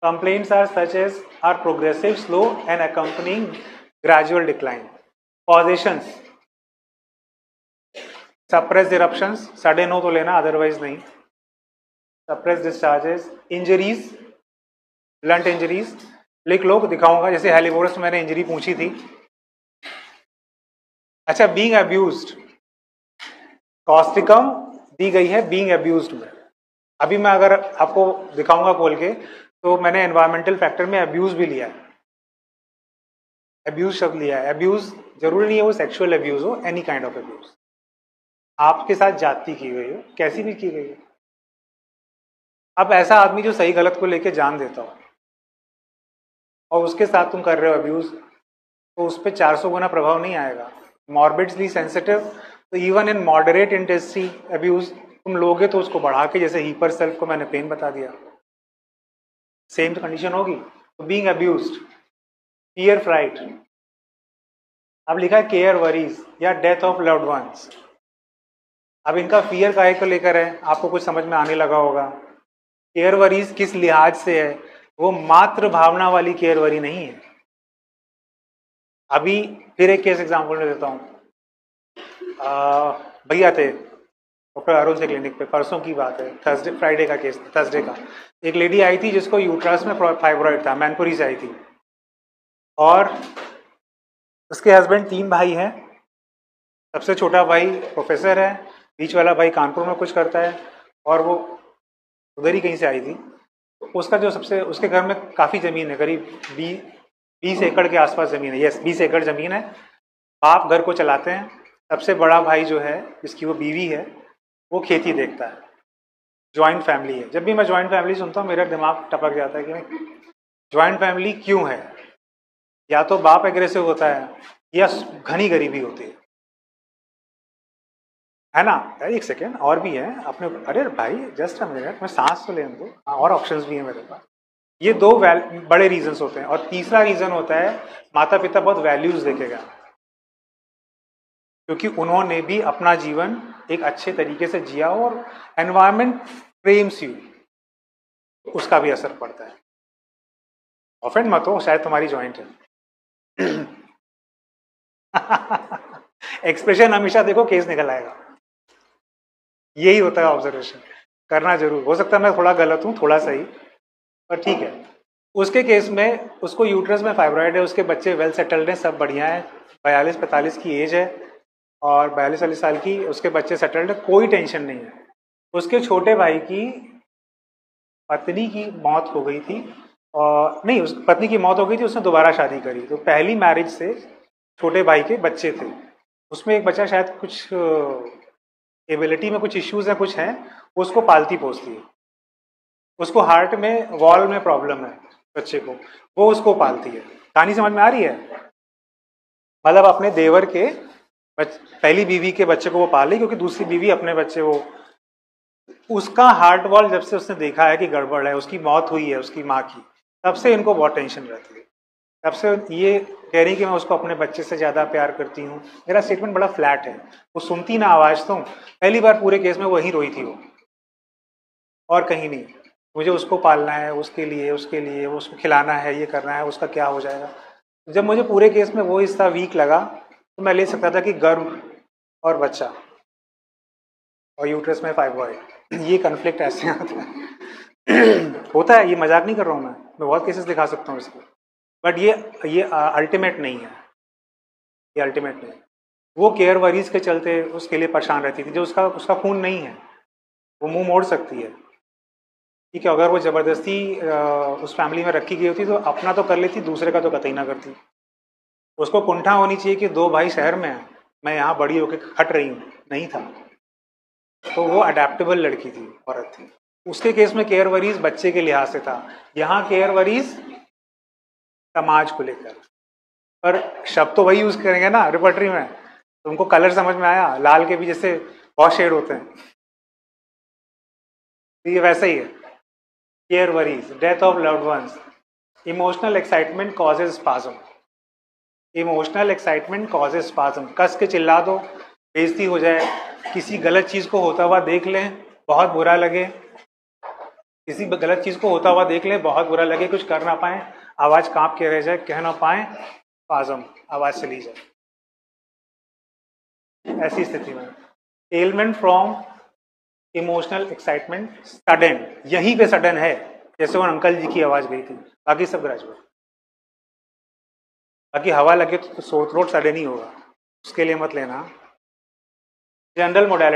Complaints are such as are progressive, slow and accompanying gradual decline. Causations: suppressed eruptions, sudden हो तो लेना, otherwise नहीं. Suppressed discharges, injuries, blunt injuries. लिख लो, दिखाऊंगा. जैसे हेलिवोरस मैंने इंजरी पूछी थी. अच्छा, बीइंग अब्यूज्ड, कॉस्टिकम दी गई है बीइंग अब्यूज्ड में. अभी मैं अगर आपको दिखाऊंगा खोल के, तो मैंने एनवायरमेंटल फैक्टर में अब्यूज भी लिया है. अब्यूज शब्द लिया है. अब्यूज जरूरी नहीं है वो सेक्सुअल अब्यूज हो, एनी काइंड ऑफ अब्यूज. आपके साथ जाति की गई हो, कैसी भी की गई हो. अब ऐसा आदमी जो सही गलत को लेके जान देता हो और उसके साथ तुम कर रहे हो अब्यूज, तो उस पर 400 गुना प्रभाव नहीं आएगा. मॉर्बिडली सेंसिटिव, तो even in moderate intensity abuse तुम लोगे तो उसको बढ़ा के, जैसे हीपर सेल्फ को मैंने पेन बता दिया, सेम कंडीशन होगी. तो बीइंग अब्यूज्ड, फियर फ्राइट. अब लिखा है केयर वरीज या डेथ ऑफ लव्ड वंस. अब इनका फियर काहे को लेकर है, आपको कुछ समझ में आने लगा होगा. केयर वरीज किस लिहाज से है, वो मात्र भावना वाली केयर वरी नहीं है. अभी फिर एक केस एग्जांपल में देता हूँ. भैया थे डॉक्टर अरुण से क्लिनिक पे, परसों की बात है, फ्राइडे का केस, थर्सडे का. एक लेडी आई थी जिसको यूट्रस में फाइब्रॉइड था, मैनपुरी से आई थी. और उसके हस्बैंड 3 भाई हैं. सबसे छोटा भाई प्रोफेसर है, बीच वाला भाई कानपुर में कुछ करता है, और वो उधर ही कहीं से आई थी. तो उसका जो सबसे, उसके घर में काफ़ी ज़मीन है, करीब 20 एकड़ के आसपास ज़मीन है. यस, 20 एकड़ ज़मीन है. बाप घर को चलाते हैं. सबसे बड़ा भाई जो है, जिसकी वो बीवी है, वो खेती देखता है. जॉइंट फैमिली है. जब भी मैं जॉइंट फैमिली सुनता हूँ मेरा दिमाग टपक जाता है कि जॉइंट फैमिली क्यों है. या तो बाप एग्रेसिव होता है या घनी गरीबी होती है ना. एक सेकेंड, और भी है अपने. अरे भाई जस्ट अ मिनट, मैं सांस तो लेने दो. और ऑप्शंस भी हैं मेरे पास. ये 2 बड़े रीजंस होते हैं. और तीसरा रीजन होता है माता पिता बहुत वैल्यूज देखेगा, क्योंकि उन्होंने भी अपना जीवन एक अच्छे तरीके से जिया हो, और एनवायरमेंट फ्रेम्स यू, उसका भी असर पड़ता है. ऑफेंड मत हो, शायद तुम्हारी जॉइंट है. एक्सप्रेशन हमेशा देखो, केस निकल आएगा. यही होता है ऑब्जर्वेशन. करना जरूर. हो सकता है मैं थोड़ा गलत हूँ, थोड़ा सही, पर ठीक है. उसके केस में उसको यूट्रस में फाइब्रॉइड है, उसके बच्चे वेल सेटल्ड हैं, सब बढ़िया है. 42-45 की एज है और 42 साल की उसके बच्चे सेटल्ड है, कोई टेंशन नहीं है. उसके छोटे भाई की पत्नी की मौत हो गई थी, और नहीं, उस पत्नी की मौत हो गई थी, उसने दोबारा शादी करी. तो पहली मैरिज से छोटे भाई के बच्चे थे. उसमें एक बच्चा शायद कुछ एबिलिटी में कुछ इश्यूज हैं, कुछ हैं, उसको पालती पोसती है. उसको हार्ट में वॉल में प्रॉब्लम है बच्चे को, वो उसको पालती है. कहानी समझ में आ रही है. मतलब अपने देवर के पहली बीवी के बच्चे को वो पाली, क्योंकि दूसरी बीवी अपने बच्चे, वो उसका हार्ट वॉल जब से उसने देखा है कि गड़बड़ है, उसकी मौत हुई है उसकी माँ की, तब से इनको बहुत टेंशन रहती है. तब से ये कह रही कि मैं उसको अपने बच्चे से ज़्यादा प्यार करती हूँ. मेरा स्टेटमेंट बड़ा फ्लैट है, वो सुनती ना आवाज़. तो पहली बार पूरे केस में वहीं रोई थी वो, और कहीं नहीं. मुझे उसको पालना है, उसके लिए वो उसको खिलाना है, ये करना है, उसका क्या हो जाएगा. जब मुझे पूरे केस में वो हिस्सा वीक लगा, तो मैं ले सकता था कि गर्भ और बच्चा और यूट्रस में फाइब्रॉइड, ये कन्फ्लिक्ट ऐसे आता है. होता है, ये मजाक नहीं कर रहा हूँ मैं बहुत केसेस दिखा सकता हूँ इसके. बट ये अल्टीमेट नहीं है, ये अल्टीमेट नहीं है. वो केयर वरीज के चलते उसके लिए परेशान रहती थी. जो उसका खून नहीं है, वो मुंह मोड़ सकती है, ठीक है. अगर वो ज़बरदस्ती उस फैमिली में रखी गई होती तो अपना तो कर लेती, दूसरे का तो कतई ना करती. उसको कुंठा होनी चाहिए कि 2 भाई शहर में हैं, मैं यहाँ बड़ी होकर खट रही हूँ, नहीं था. तो वो अडेप्टेबल लड़की थी, औरत थी. उसके केस में केयर वरीज बच्चे के लिहाज से था, यहाँ केयर वरीज समाज को लेकर. पर शब्द तो वही यूज करेंगे ना रिपर्टरी में. तुमको कलर समझ में आया, लाल के भी जैसे बहुत शेड होते हैं, ये वैसा ही है. Care worries, death of loved ones, emotional excitement causes spasm. Emotional excitement causes spasm. कस के चिल्ला दो, बेइज्जती हो जाए, किसी गलत चीज को होता हुआ देख लें, बहुत बुरा लगे, किसी गलत चीज को होता हुआ देख ले, बहुत बुरा लगे, कुछ कर ना पाए, आवाज कांप के रह जाए, कह ना पाए, पाजम, आवाज चली जाए, ऐसी स्थिति में element from emotional excitement sudden, यहीं पे सडन है, जैसे वो अंकल जी की आवाज गई थी, बाकी सब ग्रेजुएट। बाकी हवा लगे तो सोर थ्रोट सडन ही होगा, उसके लिए मत लेना। General modality